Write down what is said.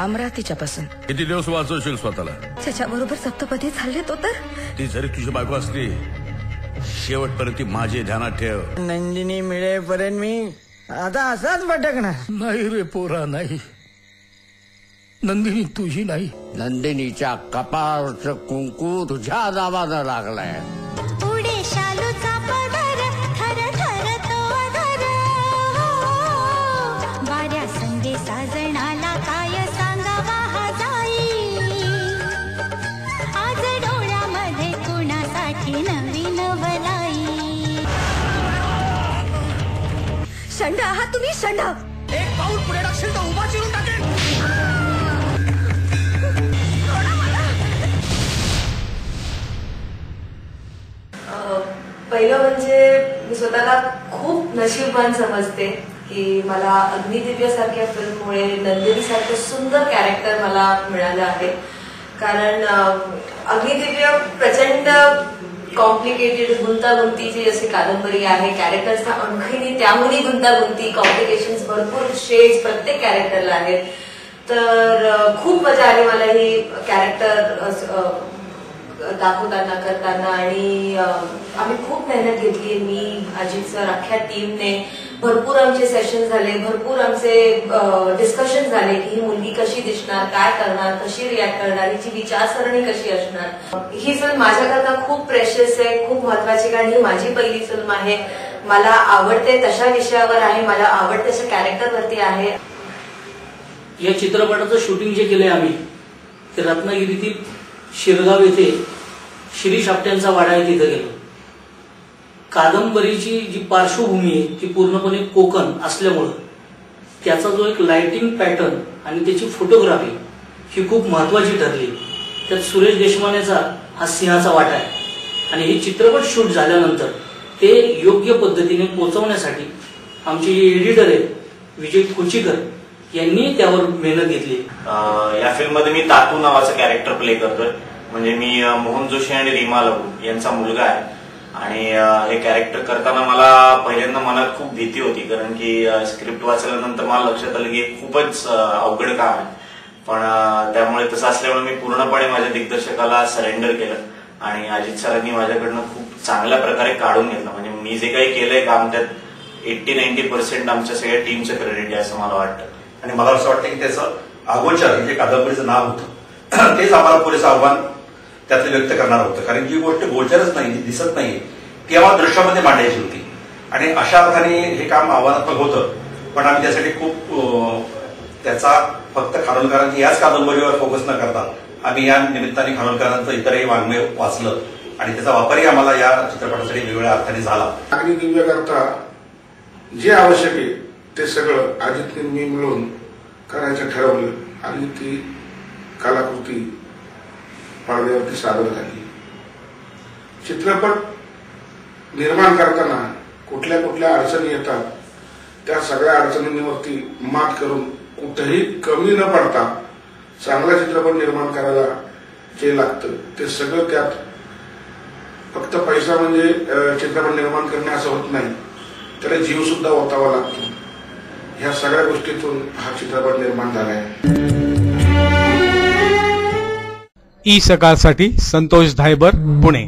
लांब राहा तिच्यापासून. किती दिवस वाचवशील स्वतःला? त्याच्याबरोबर सप्तपदी चालले तो तर. ती जरी तुझी बायको असली शेवटपर्यंत ती माझी ध्यानात ठेव. नंदिनी मिळेपर्यंत मी आता असाच भटकणार. नाही रे पोरा, नाही. नंदिनी तुझी नाही. नंदिनीच्या कपाळावरचं कुंकू तुझ्या दाबानं लागलाय. पुढे शालूचा पदर थर थर तो अधर, वाऱ्या संगे साजणाला काय सांगावा हा जाई. आज डोळ्यामध्ये कुणासाठी नवीन वलाई. शंड आहात तुम्ही, शंड. एक पाऊल पुढे टाकशील तर उभा चिरून टाकेल. पहिलं म्हणजे मी स्वतःला खूप नशीबवान समजते की मला अग्निदिव्य सारख्या फिल्ममुळे नंदिनी सारखं सुंदर कॅरेक्टर मला मिळालं आहे. कारण अग्निदिव्य प्रचंड कॉम्प्लिकेटेड गुंतागुंतीची अशी कादंबरी आहे. कॅरेक्टर्सना आणखीन त्यामुळे गुंतागुंती, कॉम्प्लिकेशन्स, भरपूर शेड्स प्रत्येक कॅरेक्टरला आहेत. तर खूप मजा आली मला ही कॅरेक्टर दाखवताना करताना. आणि आम्ही खूप मेहनत घेतली. मी, अजित सर, अख्ख्या टीमने भरपूर आमचे सेशन झाले, भरपूर आमचे डिस्कशन झाले की ही मुलगी कशी दिसणार, काय करणार, कशी रिॲक्ट करणार, हिची विचारसरणी कशी असणार. ही फिल्म माझ्याकरता खूप प्रेशियस आहे, खूप महत्वाची. कारण ही माझी पहिली फिल्म आहे. मला आवडते तशा विषयावर आहे, मला आवडते तशा कॅरेक्टरवरती आहे. या चित्रपटाचं शूटिंग जे केलंय आम्ही ते रत्नागिरीतील शिरगाव येथे शिरीष आपट्यांचा वाडा आहे, तिथे गेलो. कादंबरीची जी पार्श्वभूमी आहे ती पूर्णपणे कोकण असल्यामुळं त्याचा जो एक लाइटिंग पॅटर्न आणि त्याची फोटोग्राफी ही खूप महत्वाची ठरली. त्यात सुरेश देशमानेचा हा सिंहाचा वाटा आहे. आणि हे चित्रपट शूट झाल्यानंतर ते योग्य पद्धतीने पोहोचवण्यासाठी आमचे जे एडिटर आहेत विजय कोचीकर यांनी त्यावर मेहनत घेतली. या फिल्म मध्ये मी तातू नावाचं कॅरेक्टर प्ले करतोय. म्हणजे मी मोहन जोशी आणि रीमा लागू यांचा मुलगा आहे. आणि हे कॅरेक्टर करताना मला पहिल्यांदा मनात खूप भीती होती, कारण की स्क्रिप्ट वाचल्यानंतर मला लक्षात आलं की खूपच अवघड काम आहे. पण त्यामुळे तसं असल्यामुळे मी पूर्णपणे माझ्या दिग्दर्शकाला सरेंडर केलं आणि अजित सरांनी माझ्याकडनं खूप चांगल्या प्रकारे काढून घेतलं. म्हणजे मी जे काही केलंय काम त्यात 80-90% आमच्या सगळ्या टीमचं क्रेडिट आहे असं मला वाटतं. आणि मला असं वाटतं की त्याचं अगोचर हे जे कादंबरीचं नाव होतं तेच आम्हाला पुरेसं आव्हान त्यातलं व्यक्त करणार होतं. कारण जी गोष्ट गोचरच नाही, जी दिसत नाही, ती आम्हाला दृश्यामध्ये मांडायची होती. आणि अशा अर्थाने हे काम आव्हानात्मक होतं. पण आम्ही त्यासाठी खूप त्याचा फक्त खानोलकरांची याच कादंबरीवर फोकस न करता आम्ही या निमित्ताने खानोलकरांचं इतरही वाङ्मय वाचलं आणि त्याचा वापरही आम्हाला या चित्रपटासाठी वेगवेगळ्या अर्थाने झाला. अग्निदिव्य करता जे आवश्यक आहे ते सगळं अजितने मी मिळून करायचं ठरवलं आणि ती कलाकृती पडद्यावरती सादर झाली. चित्रपट निर्माण करताना कुठल्या कुठल्या अडचणी येतात त्या सगळ्या अडचणींवरती मात करून कुठेही कमी न पडता चांगला चित्रपट निर्माण करायला जे लागतं ते सगळं त्यात. फक्त पैसा म्हणजे चित्रपट निर्माण करणे असं होत नाही, त्याला जीव सुद्धा ओतावा लागतो. ह्या सगळ्या गोष्टीतून हा चित्रपट निर्माण झाला आहे. ई सकाळसाठी संतोष धायबर, पुणे.